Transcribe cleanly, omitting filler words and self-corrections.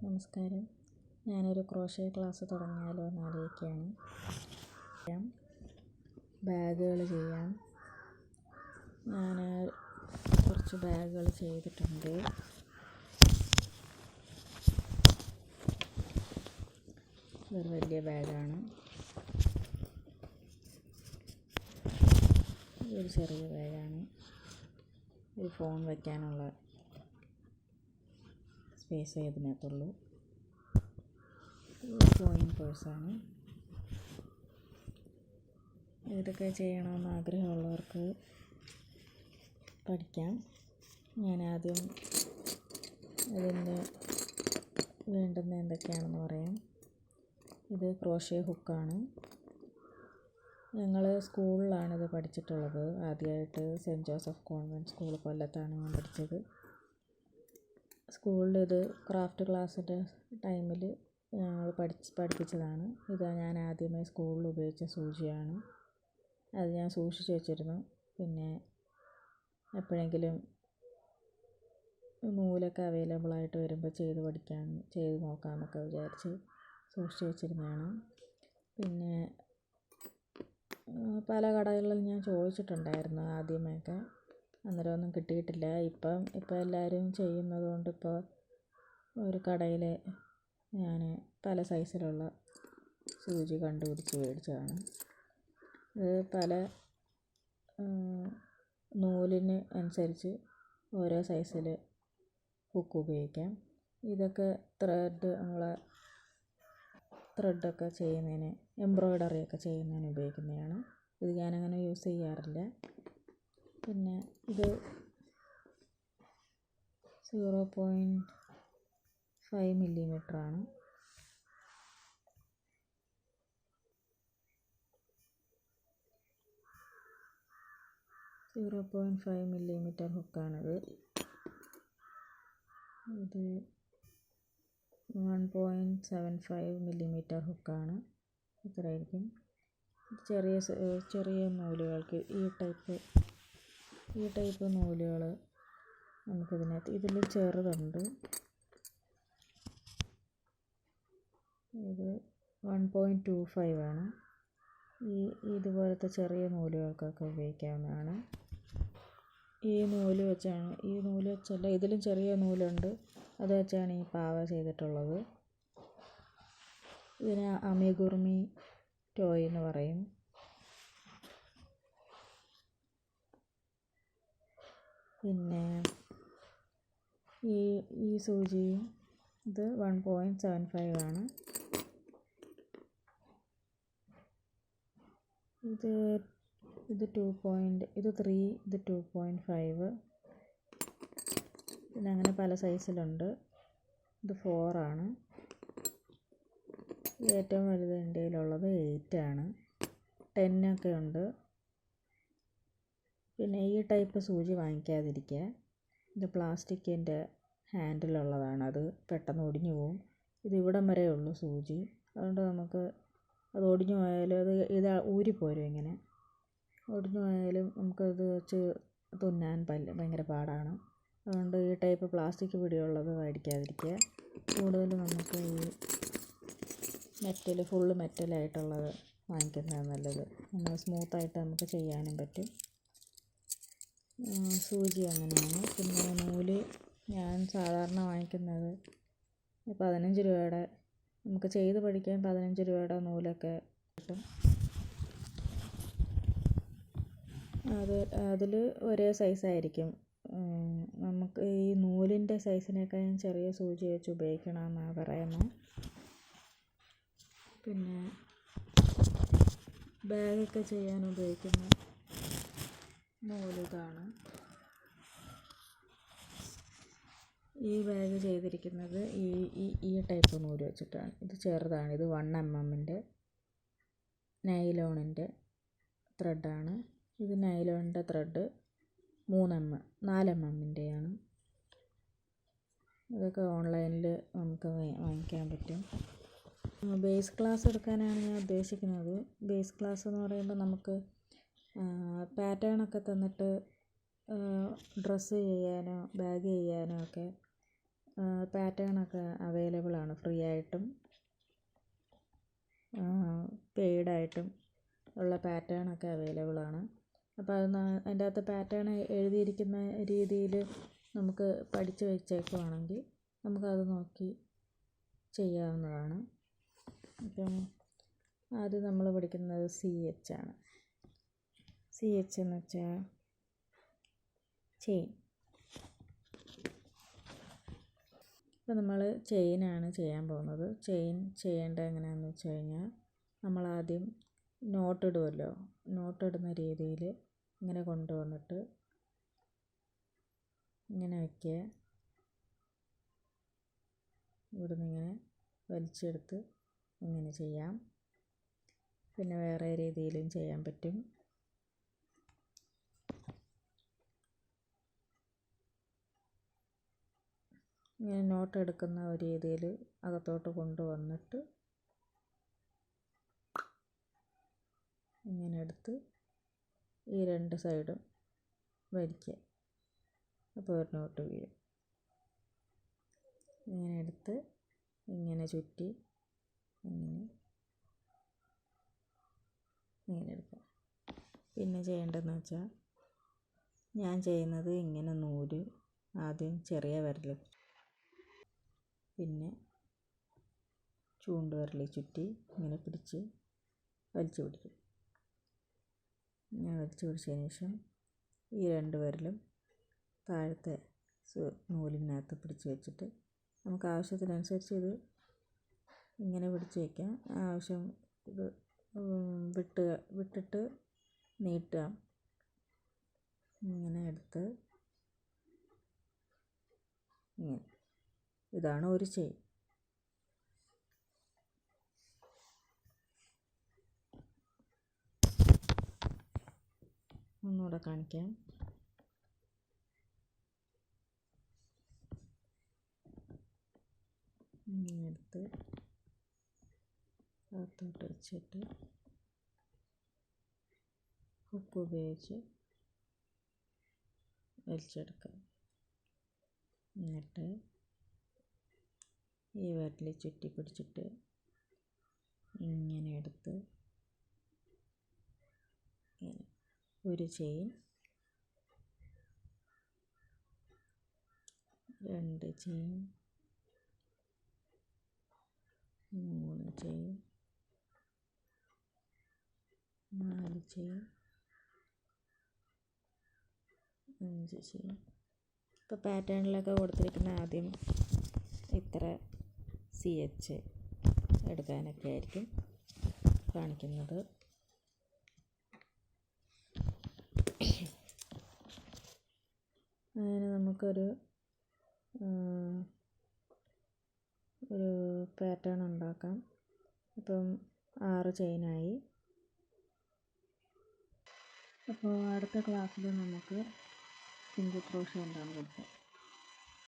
നമസ്കാരം. ഞാനൊരു crochet class തുടങ്ങിയാലോ എന്ന് ആലോചിക്കുകയാണ്. ബാഗുകൾ ചെയ്യാം. ഞാൻ കുറച്ച് ബാഗുകൾ ചെയ്തിട്ടുണ്ട്. ഇതൊരു വലിയ ബാഗാണ്. ഇതൊരു ചെറിയ ബാഗാണ്. ഒരു ഫോൺ വയ്ക്കാനുള്ള സ്പേസ് ഇതിനകത്തുള്ളൂ. ഡ്രോയിങ് പേഴ്സാണ്. ഇതൊക്കെ ചെയ്യണമെന്ന് ആഗ്രഹമുള്ളവർക്ക് പഠിക്കാം. ഞാൻ ആദ്യം ഇതിന് വേണ്ടുന്ന എന്തൊക്കെയാണെന്ന് പറയാം. ഇത് ക്രോഷേ ഹുക്കാണ്. ഞങ്ങൾ സ്കൂളിലാണിത് പഠിച്ചിട്ടുള്ളത്. ആദ്യമായിട്ട് സെൻറ്റ് ജോസഫ് കോൺവെൻറ്റ് സ്കൂൾ കൊല്ലത്താണ് ഞാൻ പഠിച്ചത്. സ്കൂളിൽ ഇത് ക്രാഫ്റ്റ് ക്ലാസ്സിൻ്റെ ടൈമിൽ ഞങ്ങൾ പഠിപ്പിച്ചതാണ്. ഇത് ഞാൻ ആദ്യമായി സ്കൂളിൽ ഉപയോഗിച്ച സൂചിയാണ്. അത് ഞാൻ സൂക്ഷിച്ച് വെച്ചിരുന്നു. പിന്നെ എപ്പോഴെങ്കിലും നൂലൊക്കെ അവൈലബിളായിട്ട് വരുമ്പോൾ ചെയ്ത് നോക്കാമെന്നൊക്കെ വിചാരിച്ച് സൂക്ഷിച്ച് വെച്ചിരുന്നതാണ്. പിന്നെ പല കടകളിലും ഞാൻ ചോദിച്ചിട്ടുണ്ടായിരുന്നു ആദ്യമൊക്കെ. അന്നേരം ഒന്നും കിട്ടിയിട്ടില്ല. ഇപ്പം എല്ലാവരും ചെയ്യുന്നത് കൊണ്ട് ഇപ്പോൾ ഒരു കടയിൽ ഞാൻ പല സൈസിലുള്ള സൂചി കണ്ടുപിടിച്ച് മേടിച്ചതാണ്. ഇത് പല നൂലിന് അനുസരിച്ച് ഓരോ സൈസിൽ ഹുക്ക് ഉപയോഗിക്കാം. ഇതൊക്കെ ത്രെഡൊക്കെ ചെയ്യുന്നതിന്, എംബ്രോയ്ഡറിയൊക്കെ ചെയ്യുന്നതിന് ഉപയോഗിക്കുന്നതാണ്. ഇത് ഞാനങ്ങനെ യൂസ് ചെയ്യാറില്ല. പിന്നെ ഇത് 0.5 മില്ലിമീറ്ററാണ്. ഹുക്കാണിത്. ഇത് 1.75 മില്ലിമീറ്റർ ഹുക്കാണ്. ഇത്രയായിരിക്കും. ചെറിയ നൂലുകൾക്ക് ഈ ടൈപ്പ് നൂലുകൾ ഇതിൽ ചെറുതുണ്ട്. ഇത് 1.25 ആണ്. ഇതുപോലത്തെ ചെറിയ നൂലുകൾക്കൊക്കെ ഉപയോഗിക്കാവുന്നതാണ്. ഈ നൂല് വെച്ചല്ല, ഇതിലും ചെറിയ നൂലുണ്ട്. അത് വെച്ചാണ് ഈ പാവ ചെയ്തിട്ടുള്ളത്. ഇതിന് അമിഗുർമി ടോയ് എന്ന് പറയും. പിന്നെ ഈ സൂചിയും ഇത് 1.75 ആണ്. ഇത് 3, ഇത് 2.5. പിന്നെ അങ്ങനെ പല സൈസിലുണ്ട്. ഇത് 4 ആണ്. ഏറ്റവും വലുത് എൻ്റെ കയ്യിലുള്ളത് 8 ആണ്. 10 ഒക്കെ ഉണ്ട്. പിന്നെ ഈ ടൈപ്പ് സൂചി വാങ്ങിക്കാതിരിക്കുക. ഇത് പ്ലാസ്റ്റിക്കിൻ്റെ ഹാൻഡിലുള്ളതാണ്. അത് പെട്ടെന്ന് ഒടിഞ്ഞു പോകും. ഇത് ഇവിടം വരെ ഉള്ളൂ സൂചി. അതുകൊണ്ട് നമുക്ക് അത് ഒടിഞ്ഞു പോയാലും ഇത് ഊരിപ്പോരും. ഇങ്ങനെ ഒടിഞ്ഞു പോയാലും നമുക്കത് വെച്ച് തുന്നാൻ ഭയങ്കര പാടാണ്. അതുകൊണ്ട് ഈ ടൈപ്പ് പ്ലാസ്റ്റിക് പിടിയുള്ളത് മേടിക്കാതിരിക്കുക. കൂടുതലും നമുക്ക് ഈ ഫുള്ള് മെറ്റലായിട്ടുള്ളത് വാങ്ങിക്കുന്നതാണ് നല്ലത്. സ്മൂത്തായിട്ട് നമുക്ക് ചെയ്യാനും പറ്റും. സൂചി അങ്ങനെയാണ്. പിന്നെ നൂല് ഞാൻ സാധാരണ വാങ്ങിക്കുന്നത് 15 രൂപയുടെ, നമുക്ക് ചെയ്ത് പഠിക്കാൻ 15 രൂപയുടെ നൂലൊക്കെ കിട്ടും. അതിൽ ഒരേ സൈസായിരിക്കും. നമുക്ക് ഈ നൂലിൻ്റെ സൈസിനേക്കാളും ചെറിയ സൂചി വെച്ച് ഉപയോഗിക്കണമെന്നാണ് പറയുന്നത്. പിന്നെ ബാഗൊക്കെ ചെയ്യാൻ ഉപയോഗിക്കുന്ന നൂലിതാണ്. ഈ ബാഗ് ചെയ്തിരിക്കുന്നത് ഈ ടൈപ്പ് നൂല് വെച്ചിട്ടാണ്. ഇത് ചെറുതാണ്. ഇത് 1 mm നൈലോണിൻ്റെ ത്രെഡാണ്. ഇത് നൈലോണിൻ്റെ ത്രെഡ് 4 mmൻ്റെയാണ്. ഇതൊക്കെ ഓൺലൈനിൽ നമുക്ക് വാങ്ങിക്കാൻ പറ്റും. ബേസ് ക്ലാസ് എടുക്കാനാണ് ഞാൻ ഉദ്ദേശിക്കുന്നത്. ബേസ് ക്ലാസ് എന്ന് പറയുമ്പോൾ നമുക്ക് പാറ്റേണൊക്കെ തന്നിട്ട് ഡ്രസ്സ് ചെയ്യാനോ ബാഗ് ചെയ്യാനോ ഒക്കെ പാറ്റേണൊക്കെ അവൈലബിൾ ആണ്. ഫ്രീ ആയിട്ടും പെയ്ഡായിട്ടും ഉള്ള പാറ്റേണൊക്കെ അവൈലബിൾ ആണ്. അപ്പോൾ അതിൻ്റെ അകത്ത് പാറ്റേൺ എഴുതിയിരിക്കുന്ന രീതിയിൽ നമുക്ക് പഠിച്ച് വെച്ചേക്കുവാണെങ്കിൽ നമുക്കത് നോക്കി ചെയ്യാവുന്നതാണ്. അപ്പം ആദ്യം നമ്മൾ പഠിക്കുന്നത് CH ആണ്. CH എന്ന് വെച്ചാൽ ചെയിൻ. അപ്പോൾ നമ്മൾ ചെയിനാണ് ചെയ്യാൻ പോകുന്നത്. ചെയിൻ ചെയ്യേണ്ടത് എങ്ങനെയാണെന്ന് വെച്ച് കഴിഞ്ഞാൽ, നമ്മളാദ്യം നോട്ടിടുമല്ലോ, നോട്ടിടുന്ന രീതിയിൽ ഇങ്ങനെ കൊണ്ടുവന്നിട്ട് ഇങ്ങനെ വയ്ക്കുക. ഇവിടുന്ന് ഇങ്ങനെ വലിച്ചെടുത്ത് ഇങ്ങനെ ചെയ്യാം. പിന്നെ വേറെ രീതിയിലും ചെയ്യാൻ പറ്റും. ഇങ്ങനെ നോട്ട് എടുക്കുന്ന ഒരു രീതിയിൽ അകത്തോട്ട് കൊണ്ടുവന്നിട്ട് ഇങ്ങനെ എടുത്ത് ഈ രണ്ട് സൈഡും വലിക്കുക. അപ്പോൾ ഒരു നോട്ട് വീഴും. ഇങ്ങനെ എടുത്ത് ഇങ്ങനെ ചുറ്റി ഇങ്ങനെ എടുക്കുക. പിന്നെ ചെയ്യേണ്ടതെന്ന് വെച്ചാൽ, ഞാൻ ചെയ്യുന്നത് ഇങ്ങനെ നൂല് ആദ്യം ചെറിയ വിരൽ, പിന്നെ ചൂണ്ടുവിരൽ ചുറ്റി ഇങ്ങനെ പിടിച്ച് വലിച്ചു പിടിക്കും. ഇങ്ങനെ വലിച്ചു പിടിച്ചതിന് ശേഷം ഈ രണ്ട് വിരലും താഴത്തെ നൂലിനകത്ത് പിടിച്ച് വെച്ചിട്ട് നമുക്ക് ആവശ്യത്തിനനുസരിച്ച് ഇത് ഇങ്ങനെ പിടിച്ച് വയ്ക്കാം. ആവശ്യം ഇത് വിട്ടിട്ട് നീട്ടുക. ഇങ്ങനെ എടുത്ത് ഇങ്ങനെ, ഇതാണ് ഒരു ചെയിൻ. ഒന്നുകൂടെ കാണിക്കാം. ഇങ്ങനെ എടുത്ത് അകത്തോട്ട് വെച്ചിട്ട് ഹുക്ക് ഉപയോഗിച്ച് വലിച്ചെടുക്കുക. എന്നിട്ട് ഈ വിരൽ ചുറ്റി പിടിച്ചിട്ട് ഇങ്ങനെ എടുത്ത് ഇങ്ങനെ ഒരു ചെയിൻ, രണ്ട് ചെയിൻ, മൂന്ന് ചെയിൻ, നാല് ചെയിൻ, അഞ്ച് ചെയിൻ. ഇപ്പോൾ പാറ്റേണിലൊക്കെ കൊടുത്തിരിക്കുന്ന ആദ്യം ഇത്ര CH എടുക്കാനൊക്കെ ആയിരിക്കും കാണിക്കുന്നത്. അങ്ങനെ നമുക്കൊരു പാറ്റേൺ ഉണ്ടാക്കാം. ഇപ്പം 6 ചെയിനായി. അപ്പോൾ അടുത്ത ക്ലാസ്സിൽ നമുക്ക് സിംഗിൾ ക്രോഷ്യോ എന്താണെന്ന് കൊടുക്കാം.